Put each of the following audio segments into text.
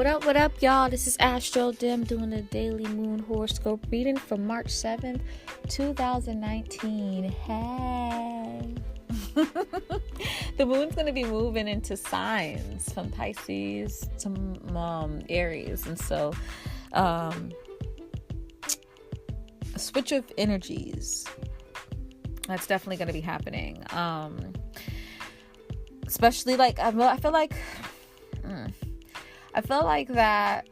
What up, y'all? This is ASTRODIM doing the daily moon horoscope reading for March 7th, 2019. Hey! The moon's going to be moving into signs from Pisces to Aries. And so, a switch of energies. That's definitely going to be happening. Especially, like, I feel like that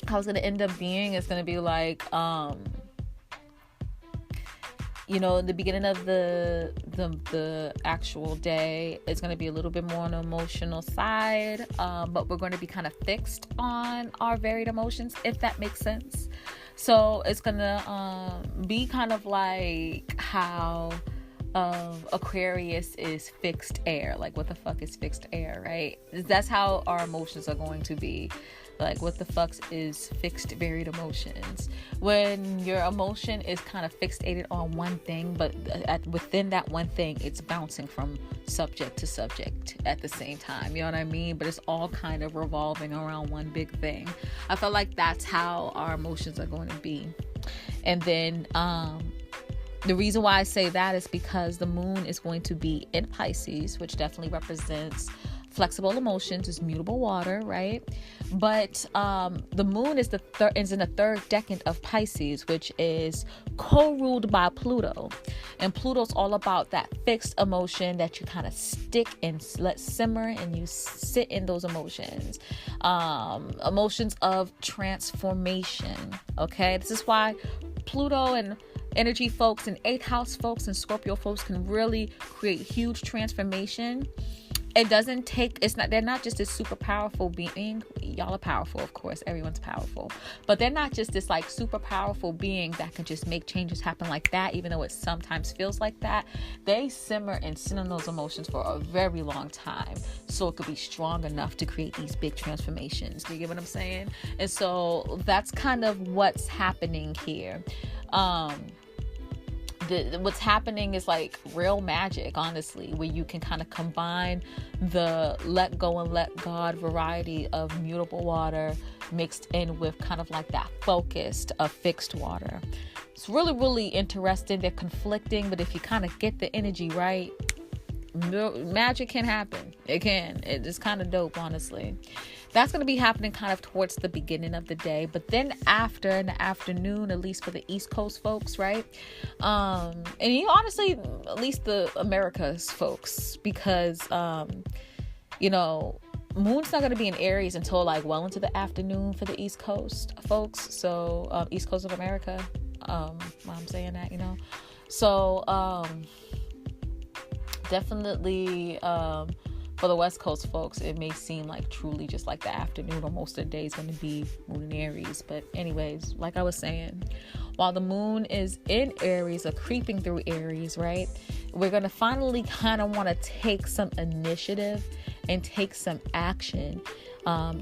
how it's going to end up being is going to be like, the beginning of the actual day is going to be a little bit more on the emotional side, but we're going to be kind of fixed on our varied emotions, if that makes sense. So it's going to be kind of like how Aquarius is fixed air. Like, what the fuck is fixed air, right? That's how our emotions are going to be. Like, what the fuck is fixed varied emotions? When your emotion is kind of fixated on one thing, but within that one thing, it's bouncing from subject to subject at the same time. You know what I mean? But it's all kind of revolving around one big thing. I feel like that's how our emotions are going to be. And then, the reason why I say that is because the moon is going to be in Pisces, which definitely represents flexible emotions, is mutable water, right? But the moon is in the third decan of Pisces, which is co-ruled by Pluto. And Pluto's all about that fixed emotion that you kind of stick and let simmer, and you sit in those emotions. Emotions of transformation, okay? This is why Pluto and energy folks and 8th house folks and Scorpio folks can really create huge transformation. They're not just this super powerful being. Y'all are powerful, of course, everyone's powerful, but they're not just this like super powerful being that can just make changes happen like that, even though it sometimes feels like that. They simmer and sit on those emotions for a very long time, so it could be strong enough to create these big transformations. Do you get what I'm saying? And so that's kind of what's happening here. What's happening is like real magic, honestly, where you can kind of combine the let go and let God variety of mutable water mixed in with kind of like that focused fixed water. It's really, really interesting. They're conflicting, but if you kind of get the energy right, magic can happen. It can. It's kind of dope, honestly. That's going to be happening kind of towards the beginning of the day, but then after, in the afternoon, at least for the East Coast folks, right? And honestly, at least the Americas folks, because moon's not going to be in Aries until like well into the afternoon for the East Coast folks. So East Coast of America, while I'm saying that, so definitely for the West Coast folks, it may seem like truly just like the afternoon, or most of the day is going to be moon in Aries. But anyways, like I was saying, while the moon is in Aries or creeping through Aries, right, we're going to finally kind of want to take some initiative and take some action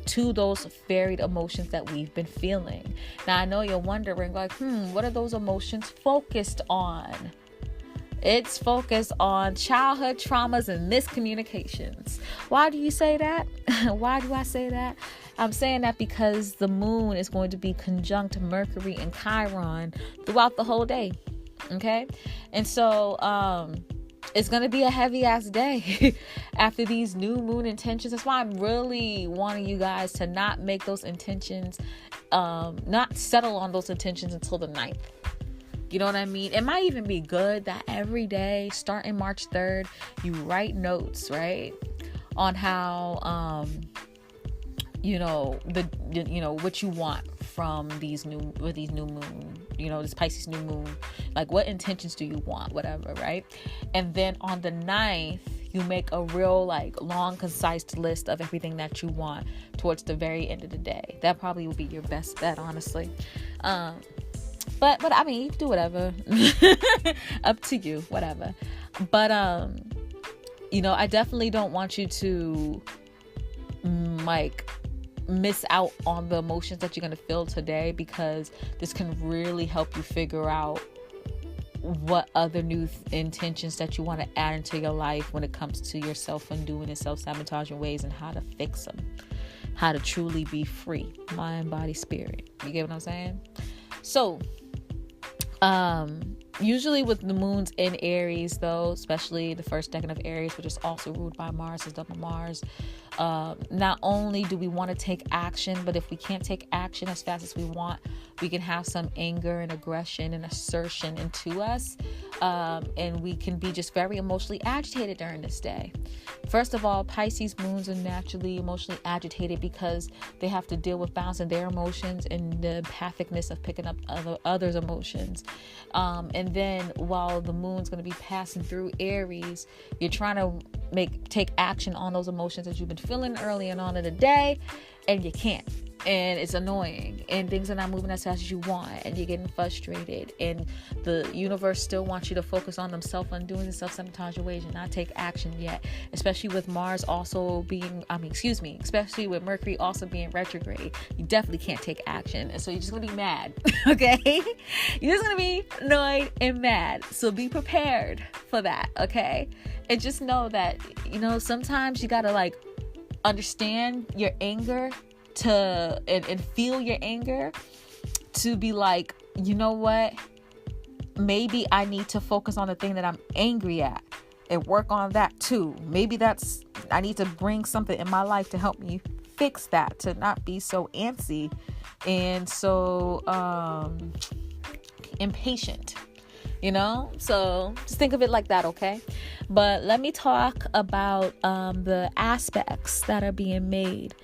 to those varied emotions that we've been feeling. Now, I know you're wondering, like, what are those emotions focused on? It's focused on childhood traumas and miscommunications. Why do you say that? Why do I say that? I'm saying that because the moon is going to be conjunct Mercury and Chiron throughout the whole day. Okay? And so, it's going to be a heavy ass day after these new moon intentions. That's why I'm really wanting you guys to not make those intentions, not settle on those intentions until the 9th. You know what I mean? It might even be good that every day, starting March 3rd, you write notes, right? On how, what you want from these new moon, this Pisces new moon. Like, what intentions do you want? Whatever, right? And then on the 9th, you make a real, like, long, concise list of everything that you want towards the very end of the day. That probably would be your best bet, honestly. But I mean, you can do whatever. Up to you, whatever. But I definitely don't want you to miss out on the emotions that you're going to feel today, because this can really help you figure out what other new intentions that you want to add into your life when it comes to your self-undoing and self-sabotaging ways, and how to fix them. how to truly be free, mind, body, spirit. You get what I'm saying? So, usually with the moons in Aries, though, especially the first decan of Aries, which is also ruled by Mars, is double Mars, not only do we want to take action, but if we can't take action as fast as we want, we can have some anger and aggression and assertion into us, and we can be just very emotionally agitated during this day. First of all, Pisces moons are naturally emotionally agitated because they have to deal with balancing their emotions and the empathicness of picking up others' emotions. And then while the moon's going to be passing through Aries, you're trying to take action on those emotions that you've been feeling early and on in the day, and you can't. And it's annoying, and things are not moving as fast as you want, and you're getting frustrated, and the universe still wants you to focus on them self-undoing and self-sabotage ways and not take action yet, especially with Mars also being, especially with Mercury also being retrograde. You definitely can't take action, and so you're just gonna be mad. Okay, you're just gonna be annoyed and mad, so be prepared for that. Okay, and just know that, sometimes you gotta understand your anger and feel your anger to be like, you know what, maybe I need to focus on the thing that I'm angry at and work on that too. Maybe I need to bring something in my life to help me fix that, to not be so antsy and so impatient, so just think of it like that. Okay, but let me talk about the aspects that are being made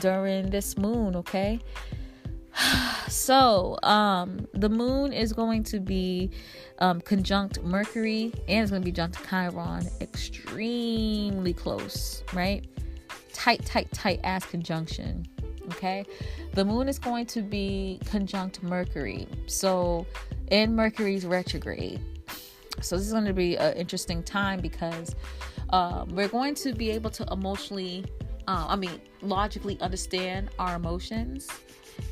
during this moon. Okay, so the moon is going to be conjunct Mercury, and it's going to be conjunct Chiron, extremely close, right? Tight ass conjunction. Okay, the moon is going to be conjunct Mercury, so in Mercury's retrograde. So this is going to be an interesting time because we're going to be able to logically understand our emotions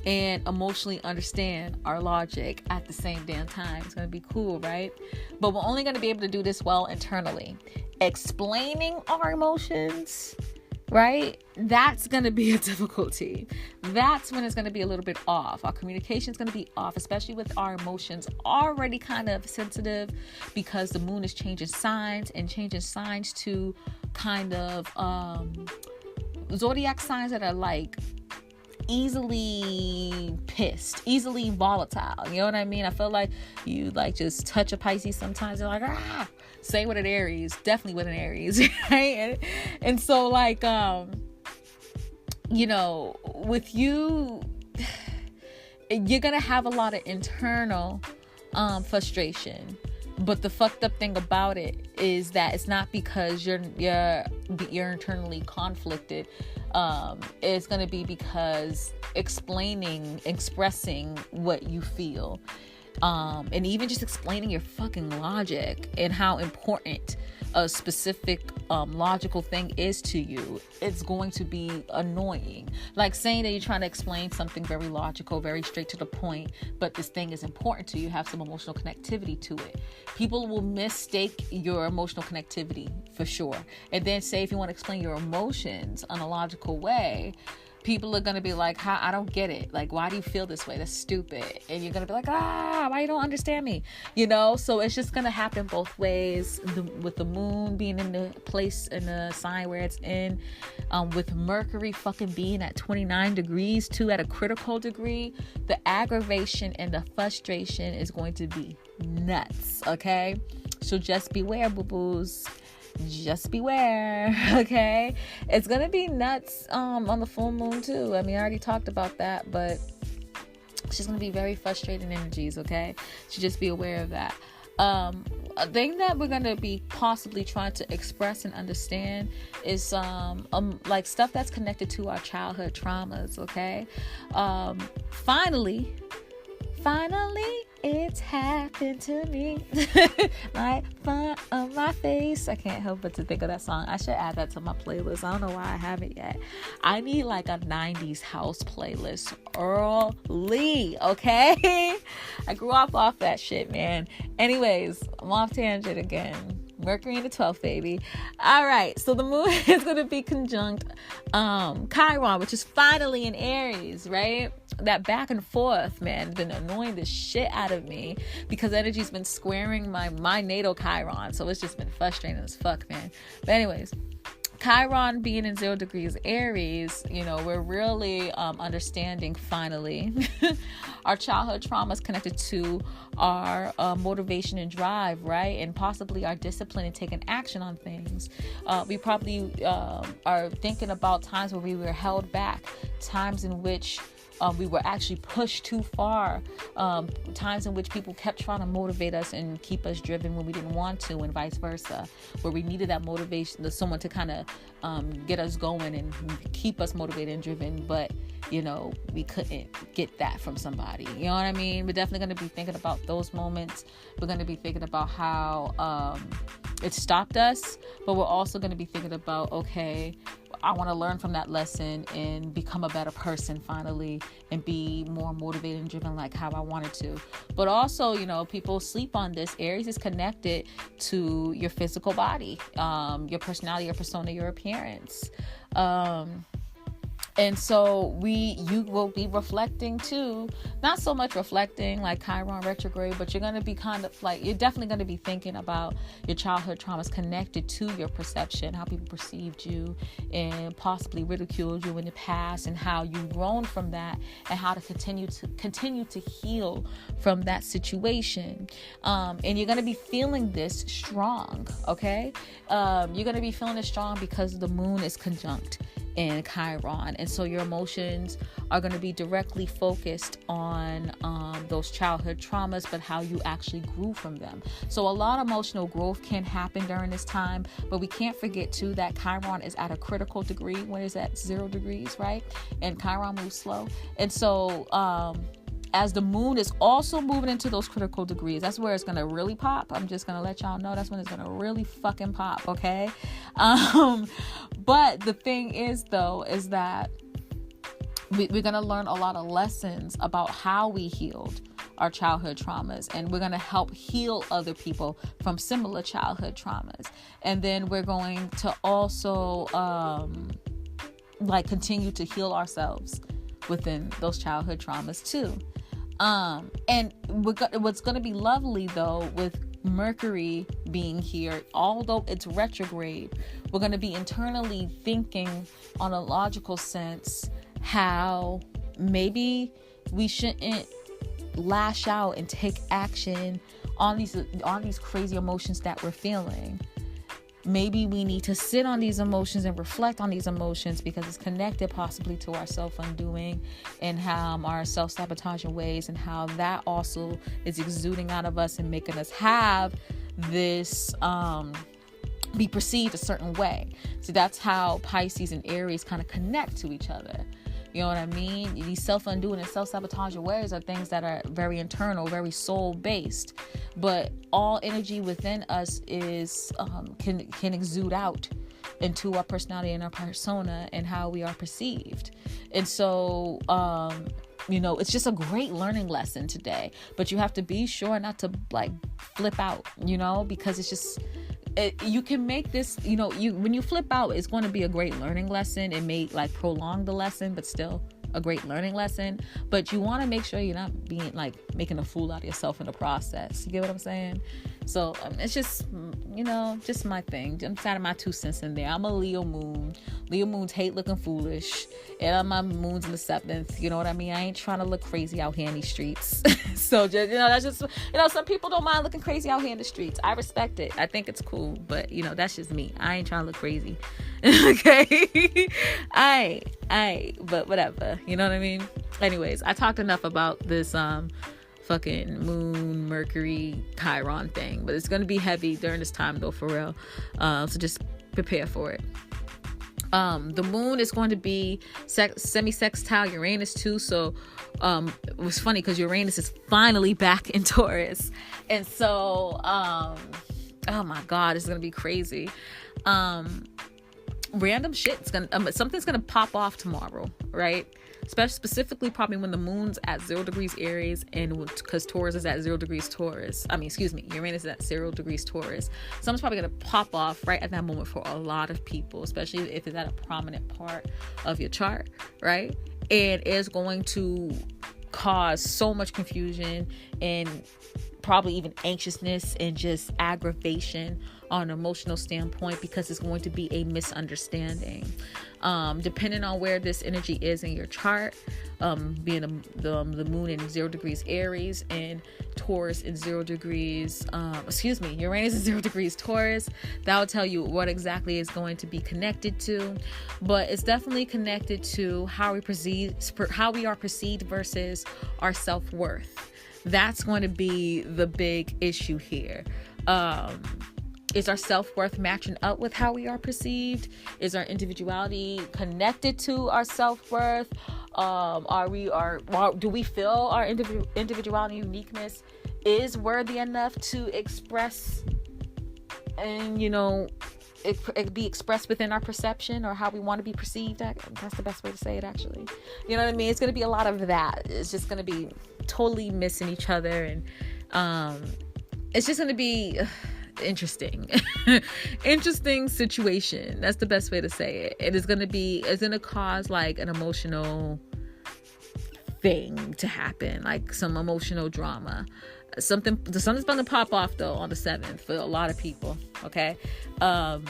and emotionally understand our logic at the same damn time. It's going to be cool, right? But we're only going to be able to do this well internally. Explaining our emotions, right? That's going to be a difficulty. That's when it's going to be a little bit off. Our communication is going to be off, especially with our emotions already kind of sensitive, because the moon is changing signs to kind of zodiac signs that are easily pissed, easily volatile. You know what I mean? I feel like you just touch a Pisces sometimes, they're like, ah. Same with an Aries, definitely with an Aries, right? And so with you, you're gonna have a lot of internal frustration. But the fucked up thing about it is that it's not because you're internally conflicted. It's going to be because expressing what you feel, and even just explaining your fucking logic and how important a specific logical thing is to you, it's going to be annoying. Like saying that you're trying to explain something very logical, very straight to the point, but this thing is important to you, have some emotional connectivity to it. People will mistake your emotional connectivity for sure. And then say if you want to explain your emotions in a logical way, people are going to be like, I don't get it. Like, why do you feel this way? That's stupid. And you're going to be like, why you don't understand me? So it's just going to happen both ways. With the moon being in the place, in the sign where it's in, with Mercury fucking being at 29 degrees too, at a critical degree, the aggravation and the frustration is going to be nuts. Okay. So just beware, boo-boos. Just beware. Okay, it's gonna be nuts on the full moon too. I already talked about that, but it's just gonna be very frustrating energies. Okay, so just be aware of that. A thing that we're gonna be possibly trying to express and understand is stuff that's connected to our childhood traumas. Okay, finally it's happened to me. Like fun on my face. I can't help but to think of that song. I should add that to my playlist. I don't know why I haven't yet. I need a 90s house playlist early, okay? I grew up off that shit, man. Anyways, I'm off tangent again. Mercury in the 12th, baby. All right. So the moon is going to be conjunct Chiron, which is finally in Aries, right? That back and forth, man, been annoying the shit out of me because energy's been squaring my natal Chiron. So it's just been frustrating as fuck, man. But anyways, Chiron being in 0 degrees Aries, we're really understanding finally our childhood traumas connected to our motivation and drive, right? And possibly our discipline and taking action on things. We probably are thinking about times where we were held back, times in which we were actually pushed too far, times in which people kept trying to motivate us and keep us driven when we didn't want to, and vice versa, where we needed that motivation, someone to kind of get us going and keep us motivated and driven, but we couldn't get that from somebody. You know what I mean? We're definitely going to be thinking about those moments. We're going to be thinking about how it stopped us, but we're also going to be thinking about, okay, I want to learn from that lesson and become a better person finally and be more motivated and driven like how I wanted to. But also, people sleep on this. Aries is connected to your physical body, your personality, your persona, your appearance. And so you will be reflecting too, not so much reflecting like Chiron retrograde, but you're going to be you're definitely going to be thinking about your childhood traumas connected to your perception, how people perceived you and possibly ridiculed you in the past, and how you've grown from that and how to continue to heal from that situation. And you're going to be feeling this strong. Okay. You're going to be feeling it strong because the moon is conjunct in Chiron, and so your emotions are going to be directly focused on those childhood traumas, but how you actually grew from them. So a lot of emotional growth can happen during this time, but we can't forget too that Chiron is at a critical degree when it's at 0 degrees, right? And Chiron moves slow, and so as the moon is also moving into those critical degrees, that's where it's going to really pop. I'm just going to let y'all know that's when it's going to really fucking pop, okay? But the thing is, though, is that we're going to learn a lot of lessons about how we healed our childhood traumas, and we're going to help heal other people from similar childhood traumas. And then we're going to also continue to heal ourselves within those childhood traumas too. And what's going to be lovely though with Mercury being here, although it's retrograde, we're going to be internally thinking on a logical sense how maybe we shouldn't lash out and take action on these crazy emotions that we're feeling. Maybe we need to sit on these emotions and reflect on these emotions because it's connected possibly to our self-undoing and how our self-sabotaging ways, and how that also is exuding out of us and making us have this be perceived a certain way. So that's how Pisces and Aries kind of connect to each other. You know what I mean? These self-undoing and self-sabotaging ways are things that are very internal, very soul-based. But all energy within us is can exude out into our personality and our persona and how we are perceived. And so, it's just a great learning lesson today. But you have to be sure not to flip out, because it's just... you can make this, when you flip out, it's going to be a great learning lesson. It may prolong the lesson, but still a great learning lesson. But you want to make sure you're not being making a fool out of yourself in the process. You get what I'm saying? So it's just, just my thing. I'm adding my 2 cents in there. I'm a Leo moon. Leo moons hate looking foolish. And my moon's in the 7th. You know what I mean? I ain't trying to look crazy out here in these streets. So just, that's just, some people don't mind looking crazy out here in the streets. I respect it. I think it's cool. But, that's just me. I ain't trying to look crazy. Okay? But whatever. You know what I mean? Anyways, I talked enough about this, fucking moon Mercury Chiron thing, but it's going to be heavy during this time though, for real. So just prepare for it. The moon is going to be semi-sextile Uranus too. So it was funny because Uranus is finally back in Taurus, and so oh my god, it's gonna be crazy. Random shit's gonna something's gonna pop off tomorrow, right? specifically probably when the moon's at 0 degrees Aries, and because Taurus is at 0 degrees Taurus. Uranus is at 0 degrees Taurus. Something's probably going to pop off right at that moment for a lot of people, especially if it's at a prominent part of your chart, right? And it's going to cause so much confusion and probably even anxiousness and just aggravation on an emotional standpoint, because it's going to be a misunderstanding. Depending on where this energy is in your chart, being the moon in 0 degrees Aries and Taurus in 0 degrees, Uranus in 0 degrees Taurus, that will tell you what exactly is going to be connected to. But it's definitely connected to how we are perceived versus our self-worth. That's going to be the big issue here. Is our self-worth matching up with how we are perceived? Is our individuality connected to our self-worth? Do we feel our individuality and uniqueness is worthy enough to express and, it be expressed within our perception or how we want to be perceived? That's the best way to say it, actually. You know what I mean? It's going to be a lot of that. It's just going to be totally missing each other, and it's just going to be interesting situation. That's the best way to say it. It's going to cause like an emotional thing to happen, like some emotional drama. Something's going to pop off though on the 7th for a lot of people. Okay. And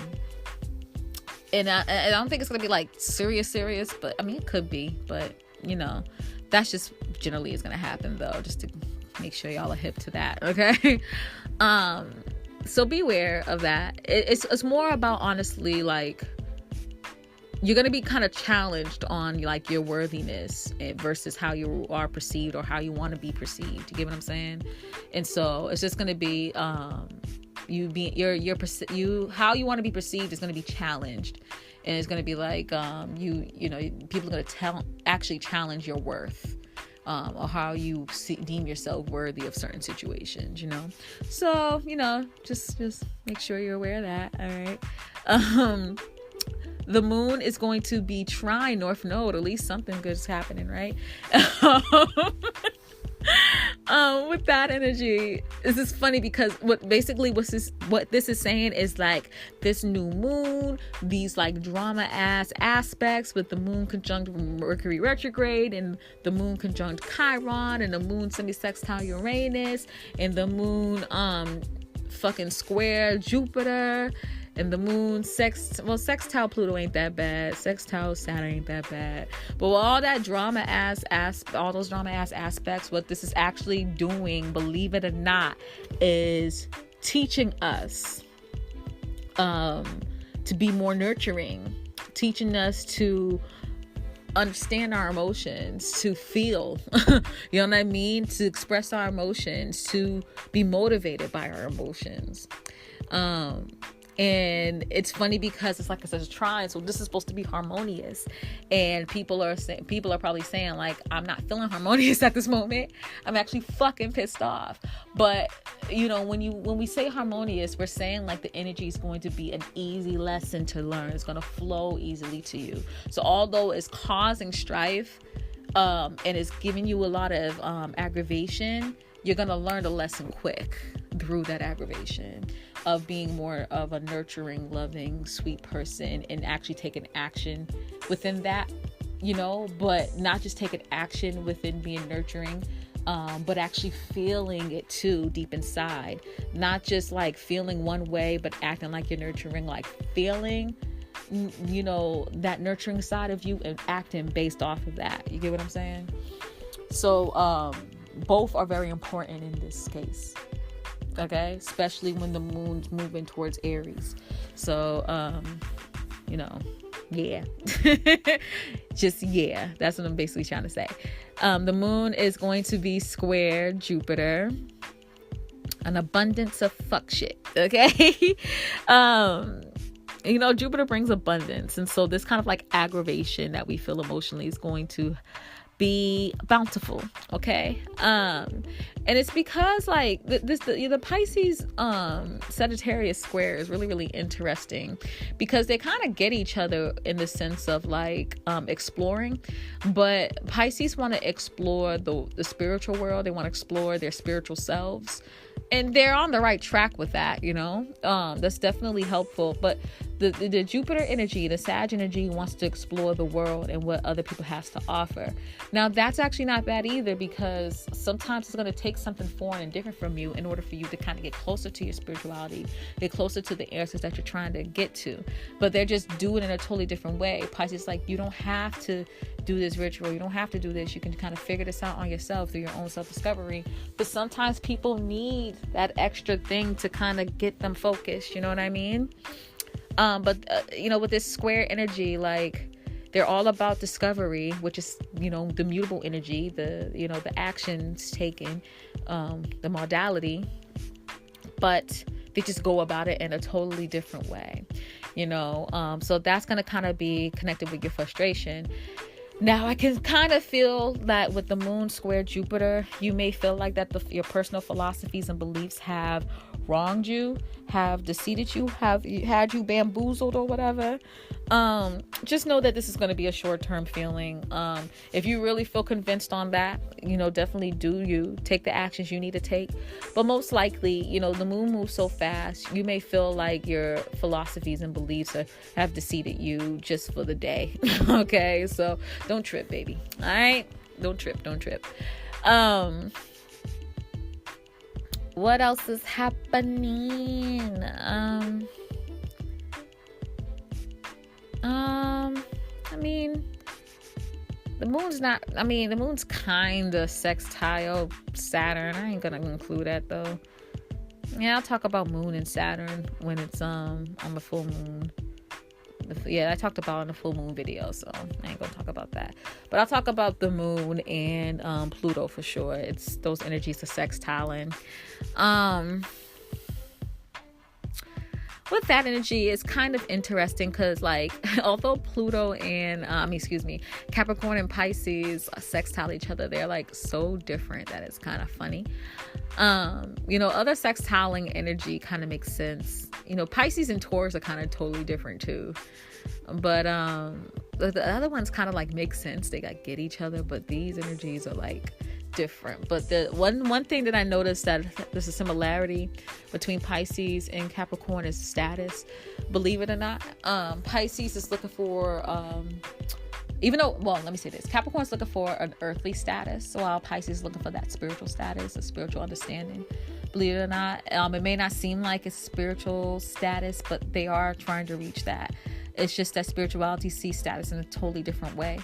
I don't think it's going to be like serious, but I mean, it could be, but that's just generally is going to happen though, just to make sure y'all are hip to that. Okay. So beware of that. It's more about, honestly, like, you're going to be kind of challenged on like your worthiness versus how you are perceived or how you want to be perceived. You get what I'm saying? And so it's just going to be, how you want to be perceived is going to be challenged. And it's going to be like, people are going to actually challenge your worth. Or how you deem yourself worthy of certain situations, So, just make sure you're aware of that. All right. The moon is going to be trine North Node. At least something good is happening, right? With that energy, this is funny because what this is saying is like this new moon, these like drama ass aspects with the moon conjunct Mercury retrograde and the moon conjunct Chiron and the moon semi-sextile Uranus and the moon fucking square Jupiter and the moon sextile Pluto ain't that bad, sextile Saturn ain't that bad, but with all that all those drama ass aspects, what this is actually doing, believe it or not, is teaching us to be more nurturing, teaching us to understand our emotions, to feel, you know what I mean, to express our emotions, to be motivated by our emotions. And it's funny because it's like, it's a trine, so this is supposed to be harmonious, and people are probably saying like, I'm not feeling harmonious at this moment, I'm actually fucking pissed off. But when we say harmonious, we're saying like the energy is going to be an easy lesson to learn. It's going to flow easily to you. So although it's causing strife and it's giving you a lot of aggravation, you're going to learn the lesson quick through that aggravation of being more of a nurturing, loving, sweet person, and actually taking action within that, but not just taking action within being nurturing, but actually feeling it too deep inside. Not just like feeling one way, but acting like you're nurturing, like feeling, that nurturing side of you and acting based off of that. You get what I'm saying? So, both are very important in this case. Okay, especially when the moon's moving towards Aries. So, yeah. Just, yeah, that's what I'm basically trying to say. The moon is going to be square Jupiter. An abundance of fuck shit. Okay. Jupiter brings abundance. And so this kind of like aggravation that we feel emotionally is going to be bountiful. Okay. And it's because like the Pisces Sagittarius square is really, really interesting because they kind of get each other in the sense of like exploring, but Pisces want to explore the spiritual world. They want to explore their spiritual selves, and they're on the right track with that, you know. That's definitely helpful. But the Jupiter energy, the Sag energy, wants to explore the world and what other people has to offer. Now that's actually not bad either, because sometimes it's going to take something foreign and different from you in order for you to kind of get closer to your spirituality, get closer to the answers that you're trying to get to. But they're just doing it in a totally different way. Pisces, like, you don't have to do this ritual, you don't have to do this. You can kind of figure this out on yourself through your own self-discovery. But sometimes people need that extra thing to kind of get them focused, you know what I mean? But you know, with this square energy, like, they're all about discovery, which is, you know, the mutable energy, the, you know, the actions taken, the modality, but they just go about it in a totally different way, you know. So that's going to kind of be connected with your frustration. Now, I can kind of feel that with the moon square Jupiter, you may feel like that your personal philosophies and beliefs have wronged you, have deceived you, have had you bamboozled or whatever. Just know that this is going to be a short-term feeling. If you really feel convinced on that, you know, definitely take the actions you need to take. But most likely, you know, the moon moves so fast, you may feel like your philosophies and beliefs have deceived you just for the day. Okay, so don't trip, baby. All right, don't trip. What else is happening? I mean, the moon's kind of sextile Saturn. I ain't gonna include that though. Yeah, I'll talk about moon and Saturn when it's on the full moon. I talked about it in the full moon video, so I ain't gonna talk about that. But I'll talk about the moon and Pluto for sure. It's those energies are sextiling. With that energy, it's kind of interesting because, like, although Pluto and Capricorn and Pisces sextile each other, they're like so different that it's kind of funny. You know, other sextiling energy kind of makes sense. You know, Pisces and Taurus are kind of totally different too. But the other ones kind of like make sense. They like get each other, but these energies are like different. But the one thing that I noticed that there's a similarity between Pisces and Capricorn is status. Believe it or not, Pisces is looking for let me say this. Capricorn's looking for an earthly status, while Pisces is looking for that spiritual status, a spiritual understanding. Believe it or not, it may not seem like it's spiritual status, but they are trying to reach that. It's just that spirituality sees status in a totally different way.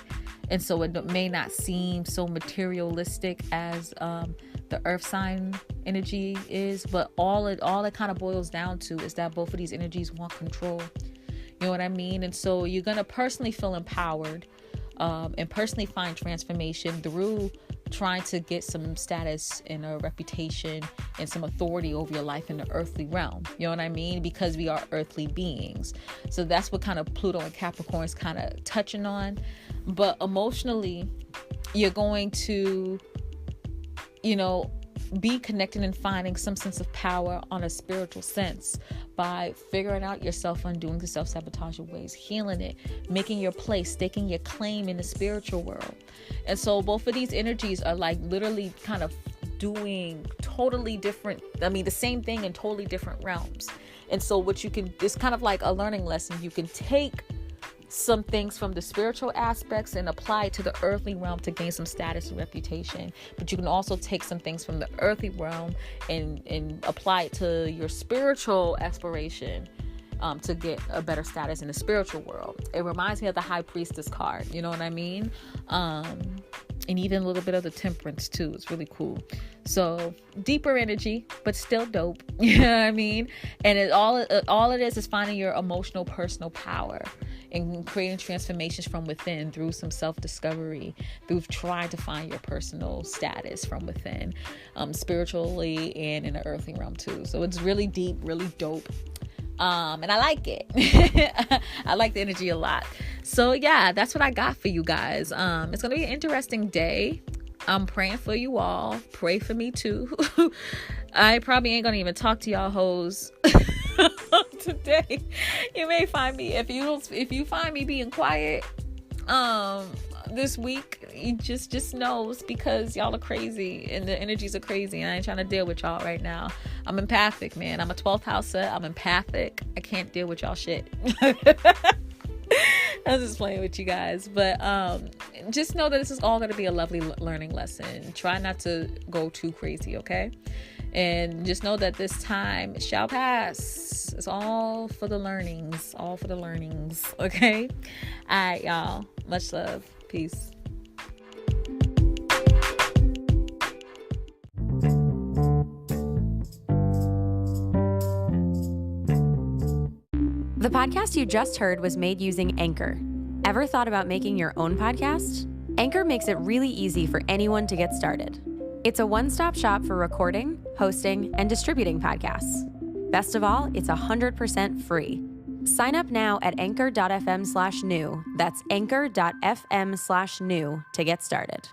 And so it may not seem so materialistic as the earth sign energy is, but all it kind of boils down to is that both of these energies want control. You know what I mean? And so you're going to personally feel empowered and personally find transformation through trying to get some status and a reputation and some authority over your life in the earthly realm. You know what I mean? Because we are earthly beings. So that's what kind of Pluto and Capricorn is kind of touching on. But emotionally, you're going to, you know, be connected and finding some sense of power on a spiritual sense by figuring out your self-undoing, the self-sabotage ways, healing it, making your place, staking your claim in the spiritual world. And so both of these energies are like literally kind of doing totally different, the same thing in totally different realms. And so it's kind of like a learning lesson. You can take some things from the spiritual aspects and apply it to the earthly realm to gain some status and reputation. But you can also take some things from the earthly realm and apply it to your spiritual aspiration to get a better status in the spiritual world. It reminds me of the High Priestess card. You know what I mean? And even a little bit of the Temperance too. It's really cool. So deeper energy, but still dope. You know what I mean? And all it is finding your emotional, personal power and creating transformations from within through some self-discovery, through trying to find your personal status from within, spiritually and in the earthly realm too. So it's really deep, really dope. And I like it. I like the energy a lot. So yeah, that's what I got for you guys. It's gonna be an interesting day. I'm praying for you all. Pray for me too. I probably ain't gonna even talk to y'all hoes today. You may find me, if you find me being quiet this week, you just knows because y'all are crazy and the energies are crazy, and I ain't trying to deal with y'all right now. I'm empathic, man. I'm a 12th houser. I'm empathic. I can't deal with y'all shit. I was just playing with you guys, but just know that this is all going to be a lovely learning lesson. Try not to go too crazy, okay? And just know that this time shall pass. It's all for the learnings, okay? All right, y'all. Much love. Peace. The podcast you just heard was made using Anchor. Ever thought about making your own podcast? Anchor makes it really easy for anyone to get started. It's a one-stop shop for recording, hosting, and distributing podcasts. Best of all, it's 100% free. Sign up now at anchor.fm/new. That's anchor.fm/new to get started.